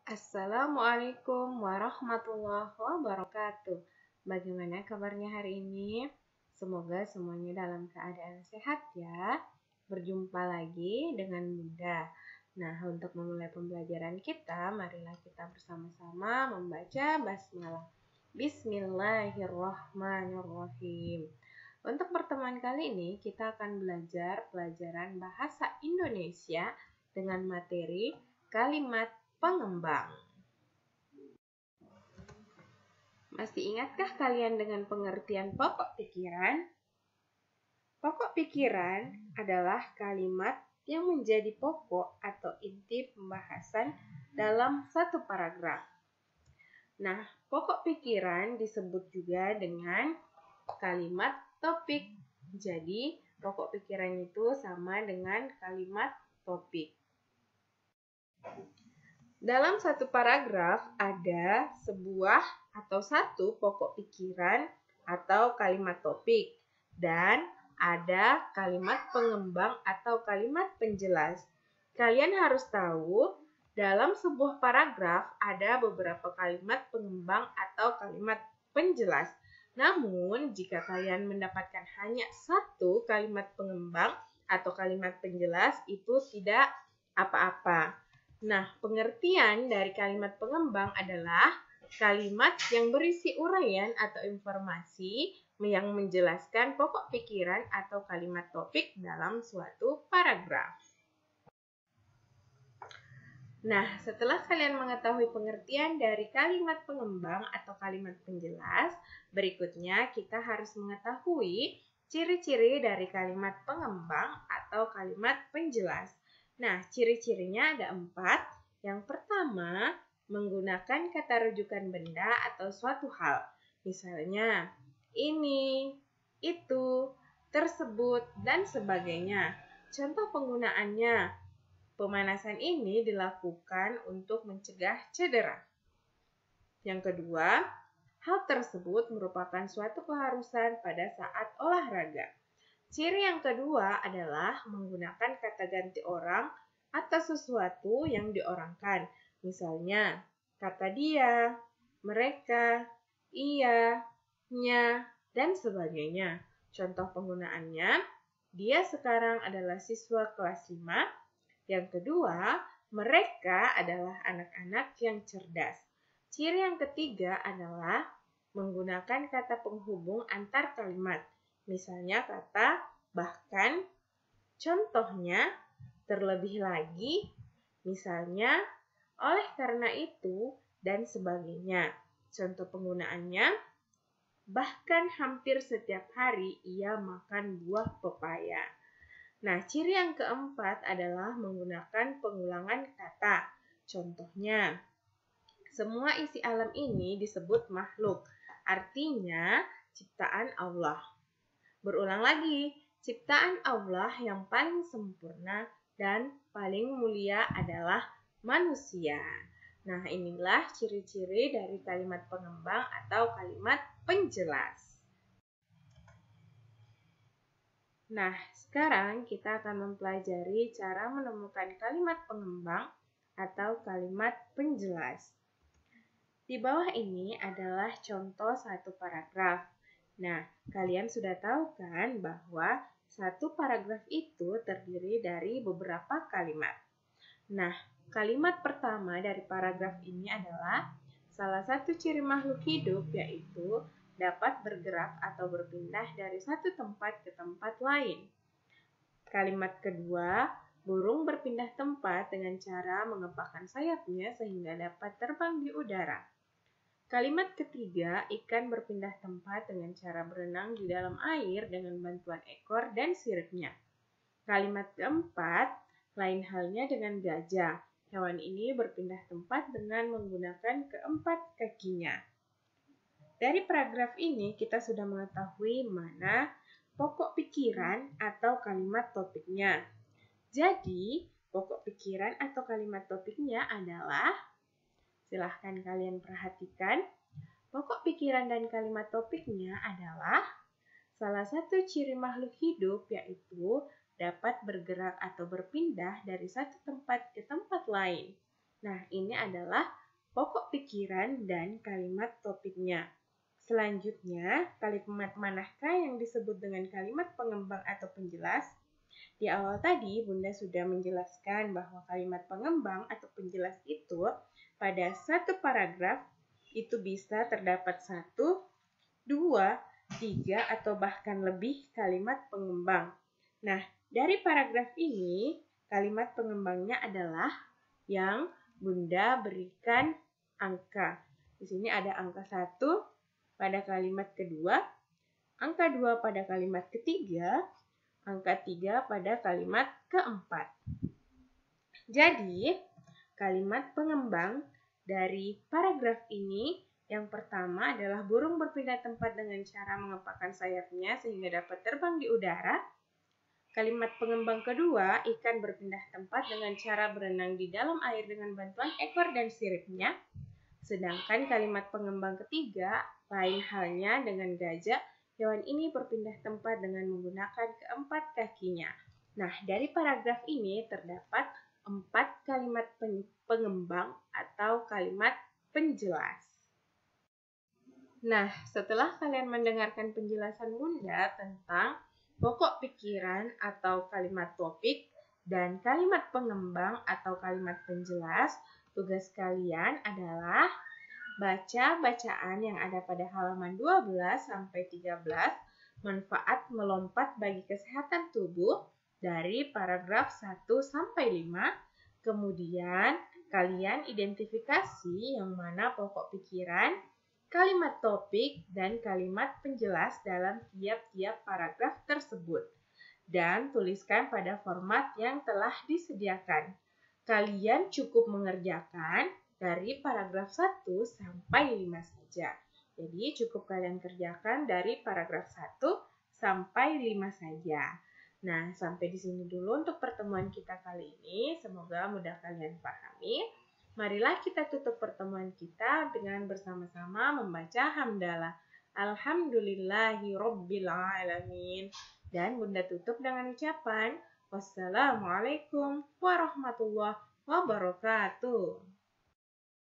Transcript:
Assalamualaikum warahmatullahi wabarakatuh. Bagaimana kabarnya hari ini? Semoga semuanya dalam keadaan sehat ya. Berjumpa lagi dengan Bunda. Nah, untuk memulai pembelajaran kita, marilah kita bersama-sama membaca basmalah. Bismillahirrahmanirrahim. Untuk pertemuan kali ini, kita akan belajar pelajaran bahasa Indonesia dengan materi kalimat pengembang. Masih ingatkah kalian dengan pengertian pokok pikiran? Pokok pikiran adalah kalimat yang menjadi pokok atau inti pembahasan dalam satu paragraf. Nah, pokok pikiran disebut juga dengan kalimat topik. Jadi, pokok pikiran itu sama dengan kalimat topik. Dalam satu paragraf ada sebuah atau satu pokok pikiran atau kalimat topik dan ada kalimat pengembang atau kalimat penjelas. Kalian harus tahu dalam sebuah paragraf ada beberapa kalimat pengembang atau kalimat penjelas. Namun, jika kalian mendapatkan hanya satu kalimat pengembang atau kalimat penjelas, itu tidak apa-apa. Nah, pengertian dari kalimat pengembang adalah kalimat yang berisi uraian atau informasi yang menjelaskan pokok pikiran atau kalimat topik dalam suatu paragraf. Nah, setelah kalian mengetahui pengertian dari kalimat pengembang atau kalimat penjelas, berikutnya kita harus mengetahui ciri-ciri dari kalimat pengembang atau kalimat penjelas. Nah, ciri-cirinya ada 4. Yang pertama, menggunakan kata rujukan benda atau suatu hal. Misalnya, ini, itu, tersebut, dan sebagainya. Contoh penggunaannya, pemanasan ini dilakukan untuk mencegah cedera. Yang kedua, hal tersebut merupakan suatu keharusan pada saat olahraga. Ciri yang kedua adalah menggunakan kata ganti orang atau sesuatu yang diorangkan. Misalnya, kata dia, mereka, ia, nya, dan sebagainya. Contoh penggunaannya, dia sekarang adalah siswa kelas 5. Yang kedua, mereka adalah anak-anak yang cerdas. Ciri yang ketiga adalah menggunakan kata penghubung antar kalimat. Misalnya kata bahkan, contohnya terlebih lagi, misalnya oleh karena itu, dan sebagainya. Contoh penggunaannya, bahkan hampir setiap hari ia makan buah pepaya. Nah, ciri yang keempat adalah menggunakan pengulangan kata. Contohnya, semua isi alam ini disebut makhluk. Artinya, ciptaan Allah. Berulang lagi, ciptaan Allah yang paling sempurna dan paling mulia adalah manusia. Nah, inilah ciri-ciri dari kalimat pengembang atau kalimat penjelas. Nah, sekarang kita akan mempelajari cara menemukan kalimat pengembang atau kalimat penjelas. Di bawah ini adalah contoh satu paragraf. Nah, kalian sudah tahu kan bahwa satu paragraf itu terdiri dari beberapa kalimat. Nah, kalimat pertama dari paragraf ini adalah salah satu ciri makhluk hidup yaitu dapat bergerak atau berpindah dari satu tempat ke tempat lain. Kalimat kedua, burung berpindah tempat dengan cara mengepakkan sayapnya sehingga dapat terbang di udara. Kalimat ketiga, ikan berpindah tempat dengan cara berenang di dalam air dengan bantuan ekor dan siripnya. Kalimat keempat, lain halnya dengan gajah. Hewan ini berpindah tempat dengan menggunakan keempat kakinya. Dari paragraf ini kita sudah mengetahui mana pokok pikiran atau kalimat topiknya. Jadi, pokok pikiran atau kalimat topiknya adalah, silahkan kalian perhatikan, pokok pikiran dan kalimat topiknya adalah salah satu ciri makhluk hidup yaitu dapat bergerak atau berpindah dari satu tempat ke tempat lain. Nah, ini adalah pokok pikiran dan kalimat topiknya. Selanjutnya, kalimat manakah yang disebut dengan kalimat pengembang atau penjelas? Di awal tadi, Bunda sudah menjelaskan bahwa kalimat pengembang atau penjelas itu pada satu paragraf itu bisa terdapat 1, 2, 3, atau bahkan lebih kalimat pengembang. Nah, dari paragraf ini, kalimat pengembangnya adalah yang Bunda berikan angka. Di sini ada angka 1 pada kalimat kedua, angka 2 pada kalimat ketiga, angka 3 pada kalimat keempat. Jadi, kalimat pengembang dari paragraf ini yang pertama adalah burung berpindah tempat dengan cara mengepakkan sayapnya sehingga dapat terbang di udara. Kalimat pengembang kedua, ikan berpindah tempat dengan cara berenang di dalam air dengan bantuan ekor dan siripnya. Sedangkan kalimat pengembang ketiga, lain halnya dengan gajah, hewan ini berpindah tempat dengan menggunakan keempat kakinya. Nah, dari paragraf ini terdapat 4 kalimat pengembang atau kalimat penjelas. Nah, setelah kalian mendengarkan penjelasan Bunda tentang pokok pikiran atau kalimat topik dan kalimat pengembang atau kalimat penjelas, tugas kalian adalah baca bacaan yang ada pada halaman 12 sampai 13, manfaat melompat bagi kesehatan tubuh dari paragraf 1 sampai 5. Kemudian kalian identifikasi yang mana pokok pikiran, kalimat topik, dan kalimat penjelas dalam tiap-tiap paragraf tersebut. Dan tuliskan pada format yang telah disediakan. Kalian cukup mengerjakan dari paragraf 1 sampai 5 saja. Jadi cukup kalian kerjakan dari paragraf 1 sampai 5 saja. Nah, sampai di sini dulu untuk pertemuan kita kali ini. Semoga mudah kalian pahami. Marilah kita tutup pertemuan kita dengan bersama-sama membaca hamdalah. Alhamdulillahirobbilalamin. Dan Bunda tutup dengan ucapan wassalamualaikum warahmatullahi wabarakatuh.